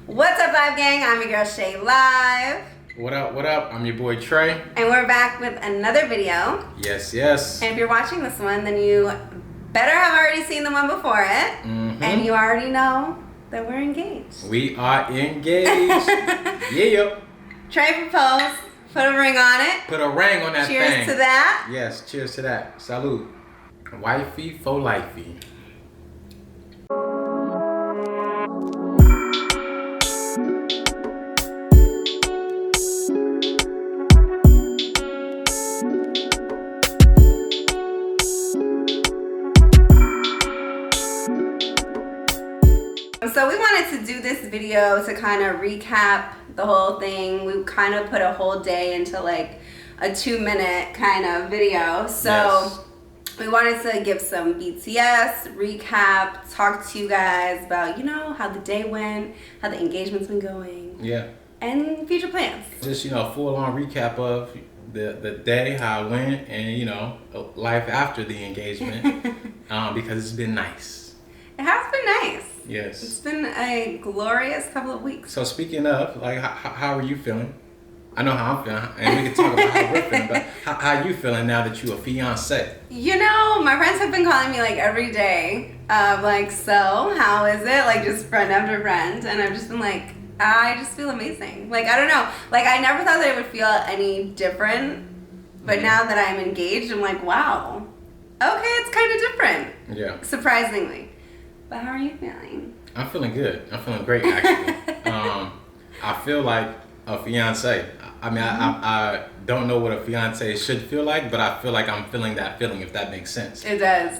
What's up, Live Gang? I'm your girl, Shay Live. What up, what up? I'm your boy, Trey. And we're back with another video. Yes, yes. And if you're watching this one, then you better have already seen the one before it. Mm-hmm. And you already know that we're engaged. We are engaged. Yeah. Trey proposed. Put a ring on it. Put a ring on that cheers thing. Cheers to that. Yes, cheers to that. Salute. Wifey for lifey. So we wanted to do this video to kind of recap the whole thing. We kind of put a whole day into like a 2-minute kind of video. So yes. We wanted to give some BTS recap, talk to you guys about, you know, how the day went, how the engagement's been going. Yeah. And future plans. Just, you know, full-on recap of the day, how it went, and, you know, life after the engagement because it's been nice. It has been nice. Yes. It's been a glorious couple of weeks. So speaking of, like, how are you feeling? I know how I'm feeling, and we can talk about how we're feeling, but how you feeling now that you a fiance? You know, my friends have been calling me, like, every day, like, so, how is it? Like, just friend after friend, and I've just been like, I just feel amazing. Like, I don't know. Like, I never thought that it would feel any different, but now that I'm engaged, I'm like, wow, okay, it's kind of different. Yeah. Surprisingly. But how are you feeling? I'm feeling good. I'm feeling great, actually. I feel like a fiance. I mean, I don't know what a fiance should feel like, but I feel like I'm feeling that feeling, if that makes sense. It does.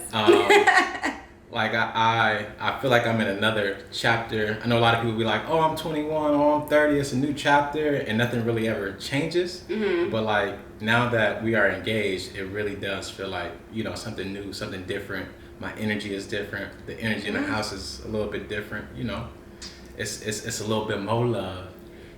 Like, I feel like I'm in another chapter. I know a lot of people be like, oh, I'm 21, oh, I'm 30, it's a new chapter, and nothing really ever changes. Mm-hmm. But, like, now that we are engaged, it really does feel like, you know, something new, something different. My energy is different. The energy in the house is a little bit different. You know, it's a little bit more love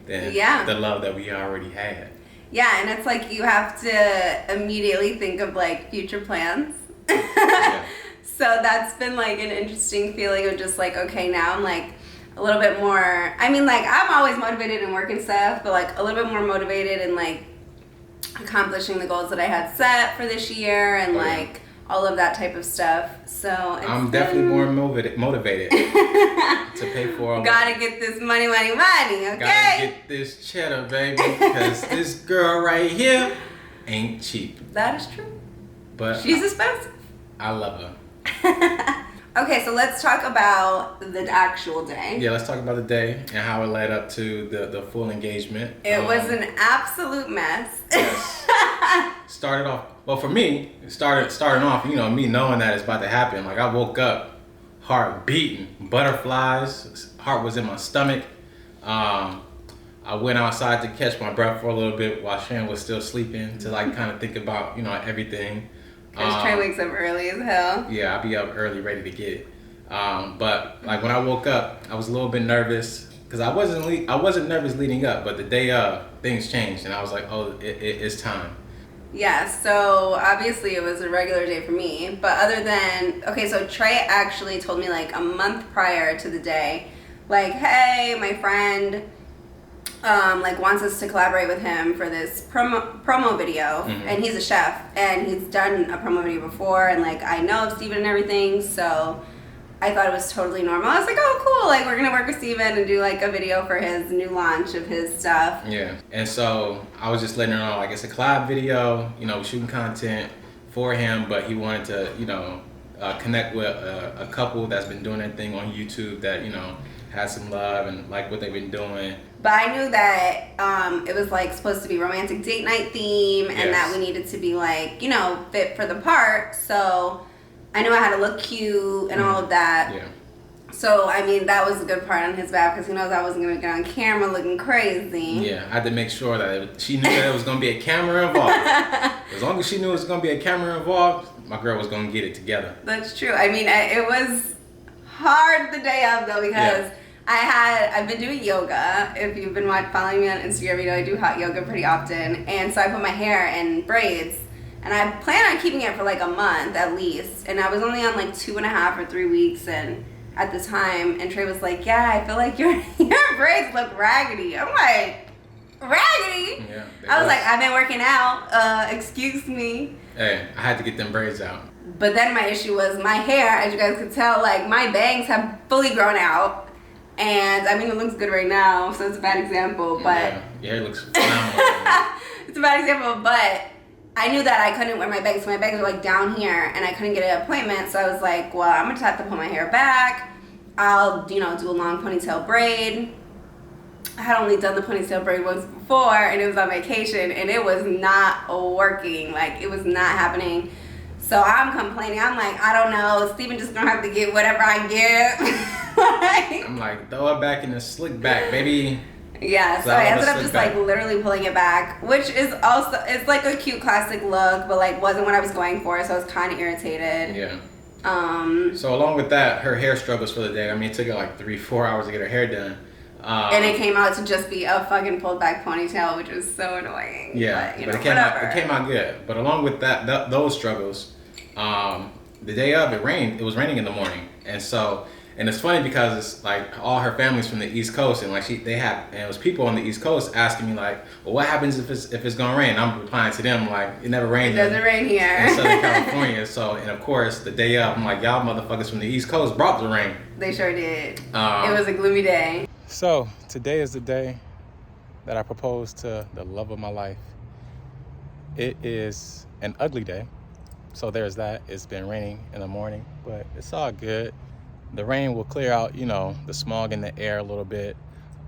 than the love that we already had. Yeah, and it's like you have to immediately think of like future plans. Yeah. So that's been like an interesting feeling of just like, okay, now I'm like a little bit more. I mean, like I'm always motivated in work and stuff, but like a little bit more motivated in like accomplishing the goals that I had set for this year and like all of that type of stuff. So I'm definitely more motivated to pay for all. Gotta get this money, okay? Gotta get this cheddar, baby, because this girl right here ain't cheap. That is true. But she's expensive. I love her. Okay, so let's talk about the actual day. Yeah, let's talk about the day and how it led up to the full engagement. It was an absolute mess. Yes. Started off, well, for me, starting off, you know, me knowing that it's about to happen. Like, I woke up, heart beating, butterflies, heart was in my stomach. I went outside to catch my breath for a little bit while Sharon was still sleeping to, like, kind of think about, you know, everything. Because Trey wakes up early as hell. Yeah, I'll be up early, ready to get it. But, like, when I woke up, I was a little bit nervous. Because I wasn't nervous leading up, but the day of, things changed. And I was like, oh, it's time. Yeah, so obviously it was a regular day for me, but other than, okay, so Trey actually told me like a month prior to the day, like, hey, my friend, like wants us to collaborate with him for this promo video, and he's a chef, and he's done a promo video before, and like, I know of Steven and everything, so I thought it was totally normal. I was like, oh, cool. Like, we're going to work with Steven and do, like, a video for his new launch of his stuff. Yeah. And so I was just letting her know, like, it's a collab video, you know, shooting content for him, but he wanted to, you know, connect with a couple that's been doing that thing on YouTube that, you know, has some love and like what they've been doing. But I knew that it was, like, supposed to be romantic date night theme and that we needed to be, like, you know, fit for the part. So I knew I had to look cute and all of that. Yeah. So, I mean, that was a good part on his back because he knows I wasn't going to get on camera looking crazy. Yeah, I had to make sure that she knew that there was going to be a camera involved. As long as she knew there was going to be a camera involved, my girl was going to get it together. That's true. I mean, it was hard the day of, though, because I've been doing yoga. If you've been following me on Instagram, you know I do hot yoga pretty often. And so I put my hair in braids. And I plan on keeping it for like a month at least. And I was only on like 2.5 or 3 weeks. And at the time, and Trey was like, yeah, I feel like your braids look raggedy. I'm like, raggedy? Yeah. I was like, I've been working out. Excuse me. Hey, I had to get them braids out. But then my issue was my hair, as you guys could tell, like my bangs have fully grown out. And I mean, it looks good right now, so it's a bad example, but... Yeah, your hair looks phenomenal. It's a bad example, but I knew that I couldn't wear my bangs. So my bangs were like down here, and I couldn't get an appointment. So I was like, well, I'm gonna have to pull my hair back. I'll, do a long ponytail braid. I had only done the ponytail braid once before, and it was on vacation, and it was not working. Like, it was not happening. So I'm complaining. I'm like, I don't know. Steven just gonna have to get whatever I get. I'm like, throw it back in the slick back, baby. Yeah, so I ended up just like literally pulling it back, which is also, it's like a cute classic look, but like wasn't what I was going for, so I was kind of irritated. Yeah. So along with that, her hair struggles for the day. I mean, it took her like 3-4 hours to get her hair done. And it came out to just be a fucking pulled back ponytail, which was so annoying. Yeah, but it came out good. But along with that, those struggles, the day of, it rained. It was raining in the morning, and it's funny because it's like all her family's from the East Coast, and like and it was people on the East Coast asking me like, well, what happens if it's gonna rain? I'm replying to them like, it never rains. It doesn't rain here in Southern California. So, and of course, the day of, I'm like, y'all motherfuckers from the East Coast brought the rain. They sure did. It was a gloomy day. So today is the day that I proposed to the love of my life. It is an ugly day. So there's that. It's been raining in the morning, but it's all good. The rain will clear out, the smog in the air a little bit.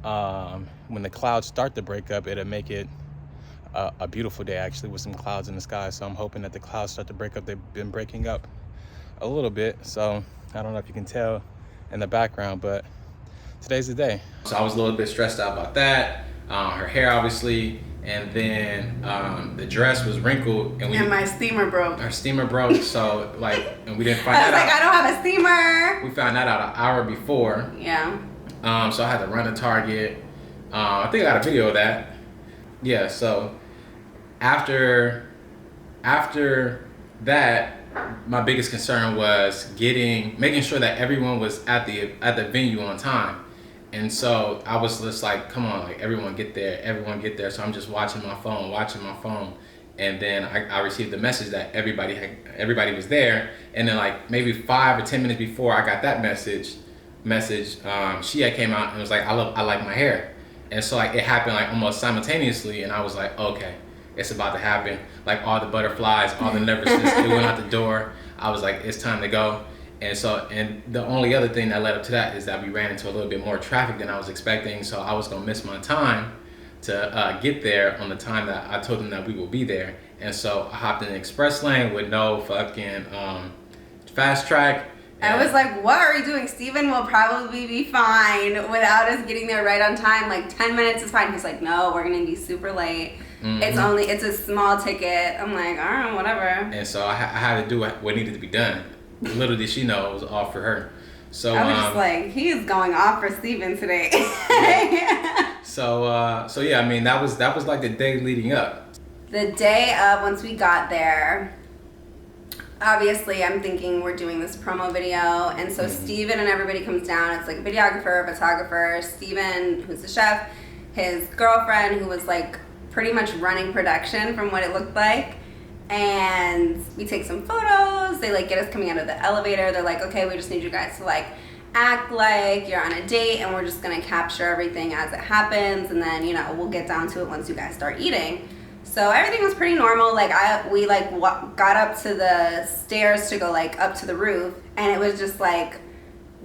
When the clouds start to break up, it'll make it a beautiful day, actually, with some clouds in the sky. So I'm hoping that the clouds start to break up. They've been breaking up a little bit. So I don't know if you can tell in the background, but today's the day. So I was a little bit stressed out about that. Her hair, obviously. And then the dress was wrinkled, and my steamer broke. Our steamer broke, so and we didn't find that out. I was like, I don't have a steamer. We found that out an hour before. Yeah. So I had to run to Target. I think I got a video of that. Yeah. So after that, my biggest concern was making sure that everyone was at the venue on time. And so I was just like, come on, like everyone get there. So I'm just watching my phone. And then I received the message that everybody was there. And then like maybe 5 or 10 minutes before I got that message, she had came out and was like, I like my hair. And so like it happened like almost simultaneously. And I was like, okay, it's about to happen. Like all the butterflies, all the nervousness, it went out the door. I was like, it's time to go. And the only other thing that led up to that is that we ran into a little bit more traffic than I was expecting. So I was gonna miss my time to get there on the time that I told them that we will be there. And so I hopped in the express lane with no fucking fast track. I was like, what are we doing? Steven will probably be fine without us getting there right on time. Like 10 minutes is fine. He's like, no, we're gonna be super late. Mm-hmm. It's a small ticket. I'm like, all right, whatever. And so I had to do what needed to be done. Little did she know it was all for her. So I was just like, he is going off for Steven today. Yeah. So yeah, I mean that was like the day leading up. The day of, once we got there, obviously I'm thinking we're doing this promo video, and so Steven and everybody comes down. It's like a videographer, a photographer, Steven, who's the chef, his girlfriend, who was like pretty much running production from what it looked like. And we take some photos. They like get us coming out of the elevator. They're like, okay, we just need you guys to like act like you're on a date, and we're just gonna capture everything as it happens, and then we'll get down to it once you guys start eating. So everything was pretty normal. Like we got up to the stairs to go like up to the roof, and it was just like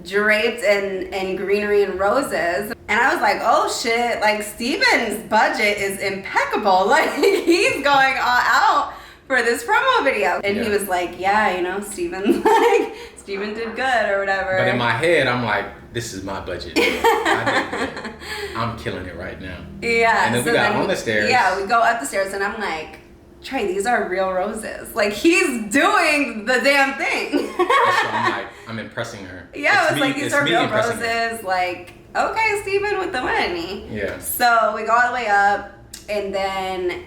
draped in greenery and roses. And I was like, oh shit, like Steven's budget is impeccable. Like he's going all out for this promo video. And he was like, yeah, Steven did good or whatever. But in my head, I'm like, this is my budget. I did good. I'm killing it right now. Yeah. And then we got on the stairs. Yeah, we go up the stairs, and I'm like, Trey, these are real roses. Like, he's doing the damn thing. So I'm like, I'm impressing her. Yeah, it's like, these are real roses. Her. Like, okay, Steven with the money. Yeah. So we go all the way up, and then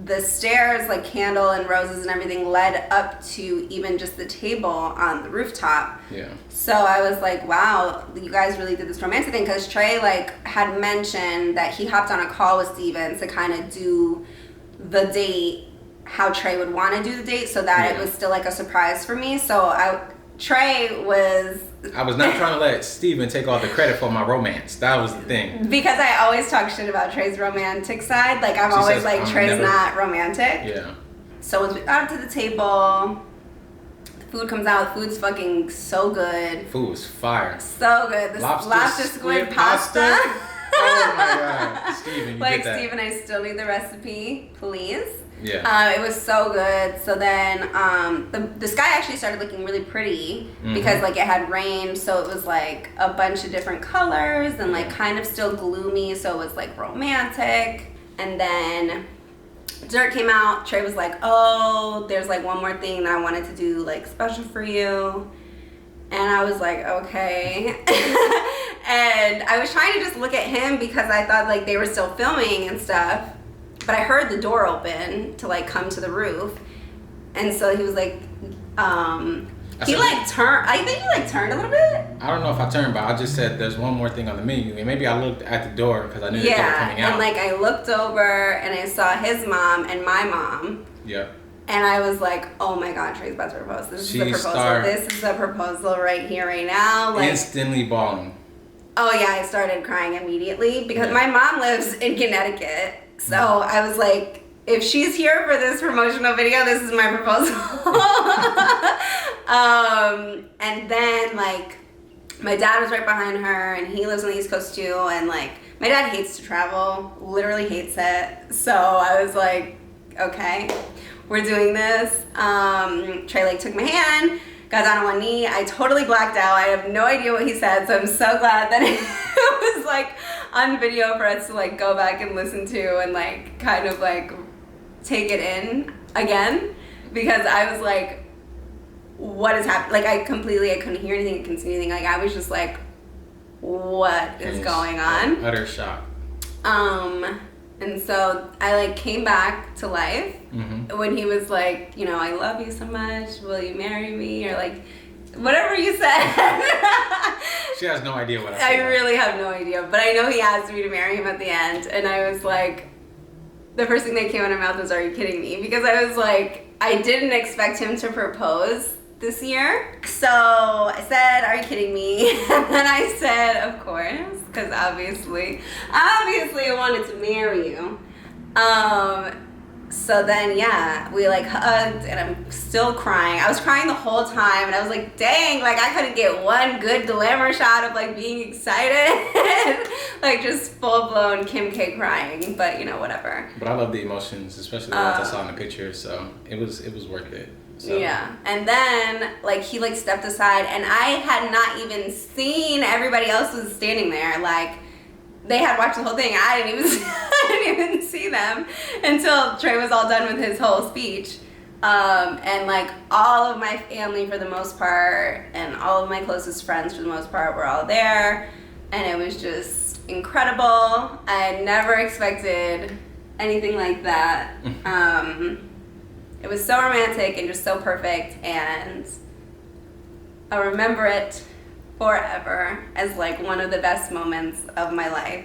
the stairs, like candle and roses and everything, led up to even just the table on the rooftop. Yeah. So I was like, wow, you guys really did this romantic thing, because Trey like had mentioned that he hopped on a call with Steven to kind of do the date how Trey would want to do the date, so that it was still like a surprise for me. So Trey was... I was not trying to let Steven take all the credit for my romance. That was the thing. Because I always talk shit about Trey's romantic side. Like, I'm always like, Trey's not romantic. Yeah. So once we got up to the table, the food comes out. The food's fucking so good. Food was fire. So good. This lobster squid pasta. Oh my God. Steven, you like, did that. Steven, I still need the recipe, please. Yeah. It was so good. So then the sky actually started looking really pretty because like it had rained, so it was like a bunch of different colors and like kind of still gloomy, so it was like romantic. And then dessert came out. Trey was like, oh, there's like one more thing that I wanted to do like special for you. And I was like, okay. And I was trying to just look at him because I thought like they were still filming and stuff. But I heard the door open to like come to the roof. And so he was like, he like turned, I think he like turned a little bit. I don't know if I turned, but I just said there's one more thing on the menu. And maybe I looked at the door because I knew they were coming out. And like I looked over and I saw his mom and my mom. Yep. And I was like, oh my God, Trey's about to propose. This is the proposal. This is the proposal right here, right now. Like, instantly bawling. Oh yeah, I started crying immediately because my mom lives in Connecticut. So I was like, if she's here for this promotional video, this is my proposal. And then like my dad was right behind her, and he lives on the East Coast too. And like my dad hates to travel, literally hates it. So I was like, okay, we're doing this. Trey like took my hand, got down on one knee. I totally blacked out. I have no idea what he said, so I'm so glad that it was like on video for us to like go back and listen to and like kind of like take it in again, because I was like, what is happening? Like I couldn't hear anything, I couldn't see anything. Like I was just like, what is going on? Utter shock. And so I like came back to life when he was like, you know, I love you so much, will you marry me? Or like, whatever you said. She has no idea what I said. I really have no idea, but I know he asked me to marry him at the end, and I was like, the first thing that came out of my mouth was, are you kidding me? Because I was like, I didn't expect him to propose this year. So I said, are you kidding me? And then I said, of course, because obviously I wanted to marry you. So then, yeah, we like hugged, and I'm still crying. I was crying the whole time, and I was like, dang, like I couldn't get one good glamour shot of like being excited. Like just full blown Kim K crying, but you know, whatever. But I love the emotions, especially the ones I saw in the picture, so it was worth it. So. Yeah, and then like he like stepped aside, and I had not even seen everybody else was standing there. Like they had watched the whole thing. I didn't even see them until Trey was all done with his whole speech. And like all of my family for the most part, and all of my closest friends for the most part, were all there, and it was just incredible. I never expected anything like that. It was so romantic and just so perfect, and I'll remember it forever as like one of the best moments of my life.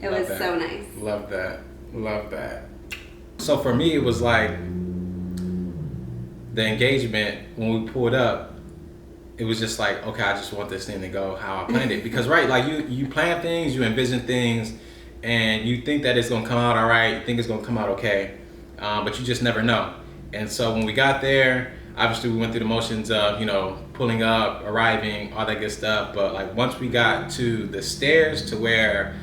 It was so nice. Love that. Love that. So for me, it was like the engagement, when we pulled up, it was just like, okay, I just want this thing to go how I planned it. Because right, like you plan things, you envision things, and you think that it's gonna come out all right, you think it's gonna come out okay, but you just never know. And so when we got there, obviously we went through the motions of, you know, pulling up, arriving, all that good stuff. But like once we got to the stairs, to where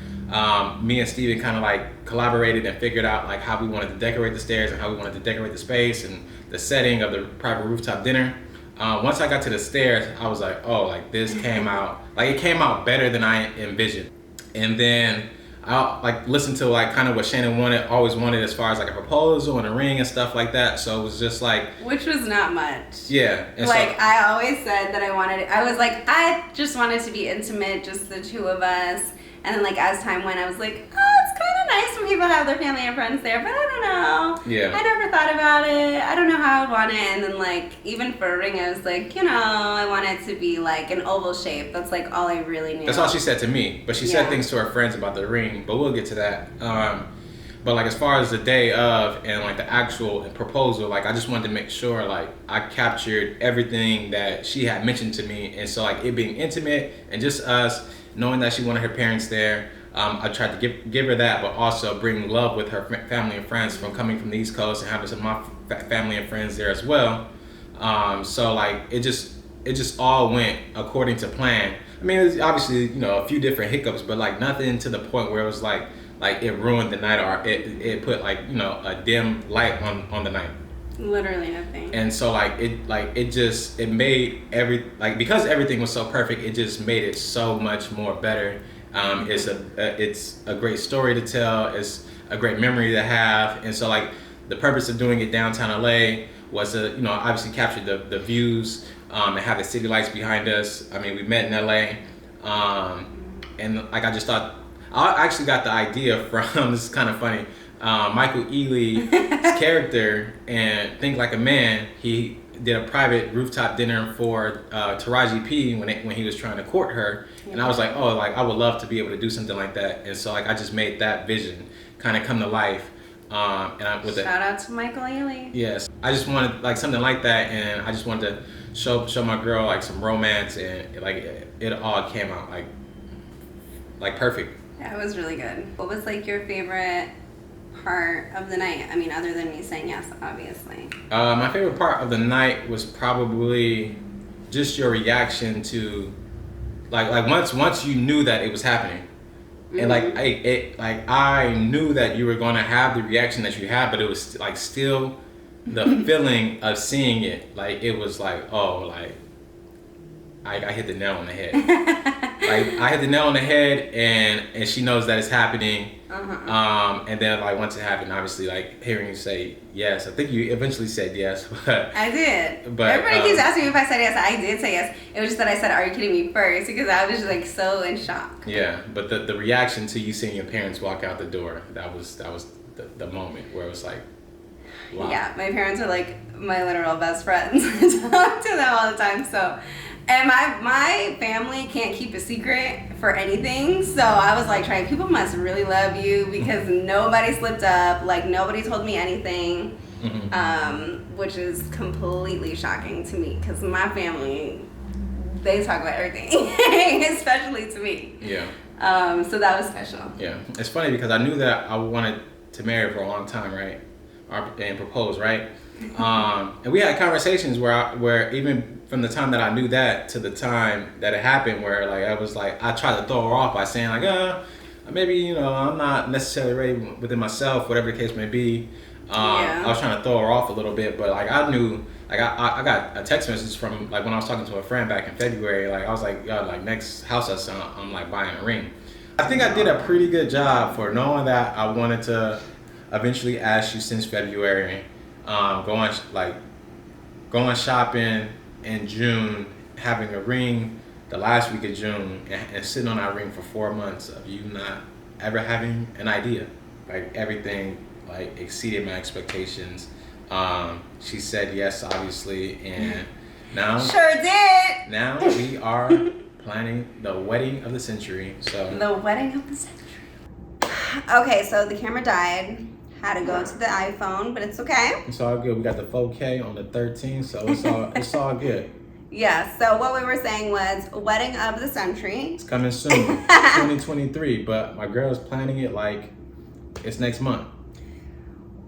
me and Steven kind of like collaborated and figured out like how we wanted to decorate the stairs and how we wanted to decorate the space and the setting of the private rooftop dinner. Once I got to the stairs, I was like, oh, like this came out, like it came out better than I envisioned. And then I like listened to like kind of what Shannon always wanted as far as like a proposal and a ring and stuff like that. So it was just like, which was not much. Yeah. And like so, I always said that I was like, I just wanted to be intimate, just the two of us. And then like as time went, I was like, oh, it's kind of nice when people have their family and friends there, but I don't know. Yeah. I never thought about it. I don't know how I would want it. And then, like, even for a ring, I was like, you know, I want it to be like an oval shape. That's like all I really knew. That's all she said to me. But she said things to her friends about the ring. But we'll get to that. But like as far as the day of and like the actual proposal, like I just wanted to make sure like I captured everything that she had mentioned to me. And so like it being intimate and just us, knowing that she wanted her parents there. I tried to give her that, but also bring love with her family and friends from coming from the East Coast and having some of my family and friends there as well. So like it just all went according to plan. I mean, it was obviously, you know, a few different hiccups, but like nothing to the point where it was like it ruined the night or it put like, you know, a dim light on the night. Literally nothing. And so it made because everything was so perfect, it just made it so much more better. It's a great story to tell. It's a great memory to have. And so like the purpose of doing it downtown LA was to, you know, obviously capture the views and have the city lights behind us. I mean, we met in LA. And like I just thought, I actually got the idea from, this is kind of funny, Michael Ealy's character and Think Like a Man. He did a private rooftop dinner for Taraji P when he was trying to court her. And I was like, oh, like I would love to be able to do something like that. And so like I just made that vision kind of come to life. Shout out to Michael Ealy. Yes, I just wanted like something like that, and I just wanted to show my girl like some romance, and like it all came out like perfect. Yeah, it was really good. What was like your favorite part of the night? I mean, other than me saying yes, obviously. My favorite part of the night was probably just your reaction to like once you knew that it was happening. And like I knew that you were going to have the reaction that you had, but it was like still the feeling of seeing it. Like it was like, oh, like I hit the nail on the head. Like I hit the nail on the head, and she knows that it's happening. And then like once it happened, obviously like hearing you say yes, I think you eventually said yes. But I did. But everybody keeps asking me if I said yes. I did say yes. It was just that I said, "Are you kidding me?" first, because I was just like so in shock. Yeah, but the reaction to you seeing your parents walk out the door, that was the moment where it was like, wow. Yeah, my parents are like my literal best friends. I talk to them all the time. So, and my family can't keep a secret for anything. So I was like trying, people must really love you because nobody slipped up. Like nobody told me anything, which is completely shocking to me because my family, they talk about everything, especially to me. Yeah. So that was special. Yeah, it's funny because I knew that I wanted to marry for a long time, right? And propose, right? And we had conversations where even from the time that I knew that to the time that it happened, where like I was like, I tried to throw her off by saying like, maybe, you know, I'm not necessarily ready within myself, whatever the case may be. I was trying to throw her off a little bit, but like I knew, like I got a text message from like when I was talking to a friend back in February, like I was like, yo, like next house I'm like buying a ring. I think I did a pretty good job for knowing that I wanted to eventually ask you since February, going shopping in June, having a ring the last week of June, and sitting on that ring for 4 months of you not ever having an idea. Like everything like exceeded my expectations. She said yes, obviously, and now sure did. Now we are planning the wedding of the century. So the wedding of the century. Okay, so the camera died. Had to go to the iPhone, but it's okay. It's all good. We got the 4K on the 13th, so it's all good. Yeah, so what we were saying was wedding of the century. It's coming soon, 2023, but my girl's planning it like it's next month.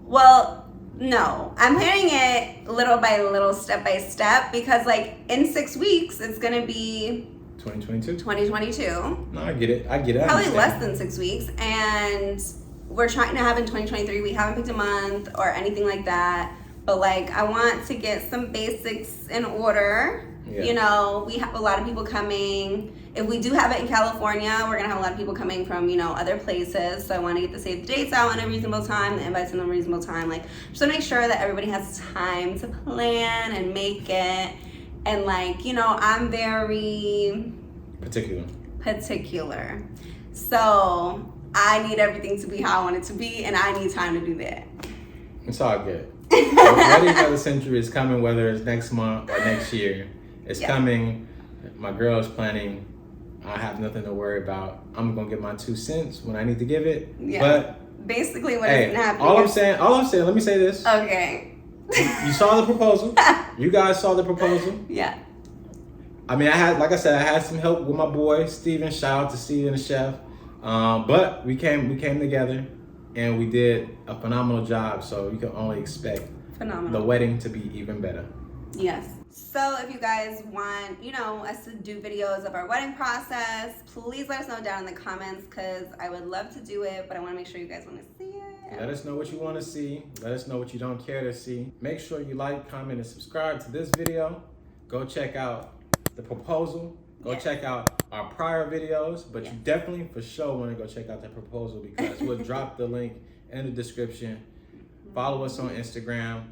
Well, no. I'm planning it little by little, step by step, because like in 6 weeks, it's going to be 2022. No, I get it. Probably less than 6 weeks. And we're trying to have in 2023. We haven't picked a month or anything like that. But like, I want to get some basics in order. Yeah. You know, we have a lot of people coming. If we do have it in California, we're going to have a lot of people coming from, you know, other places. So I want to get the save the dates out in a reasonable time, the invites in a reasonable time. Like, just to make sure that everybody has time to plan and make it. And like, you know, I'm very particular. So I need everything to be how I want it to be, and I need time to do that. It's all good. The wedding of the century is coming, whether it's next month or next year. It's coming. My girl's planning. I have nothing to worry about. I'm gonna get my 2 cents when I need to give it. Yeah. But basically, what is happening? All I'm saying. Let me say this. Okay. You saw the proposal. You guys saw the proposal. Yeah. I mean, I had some help with my boy Steven. Shout out to Steven the chef. But we came together, and we did a phenomenal job. So you can only expect the wedding to be even better. Yes. So if you guys want, us to do videos of our wedding process, please let us know down in the comments, because I would love to do it, but I want to make sure you guys want to see it. Let us know what you want to see. Let us know what you don't care to see. Make sure you like, comment, and subscribe to this video. Go check out the proposal. Go check out our prior videos, but you definitely for sure want to go check out the proposal, because we'll drop the link in the description. Follow us on Instagram.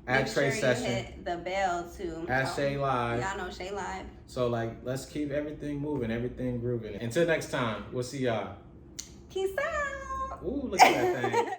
At Trey Session. Hit the bell too. At Shay Live. Y'all know Shay Live. So let's keep everything moving, everything grooving. Until next time, we'll see y'all. Peace out. Ooh, look at that.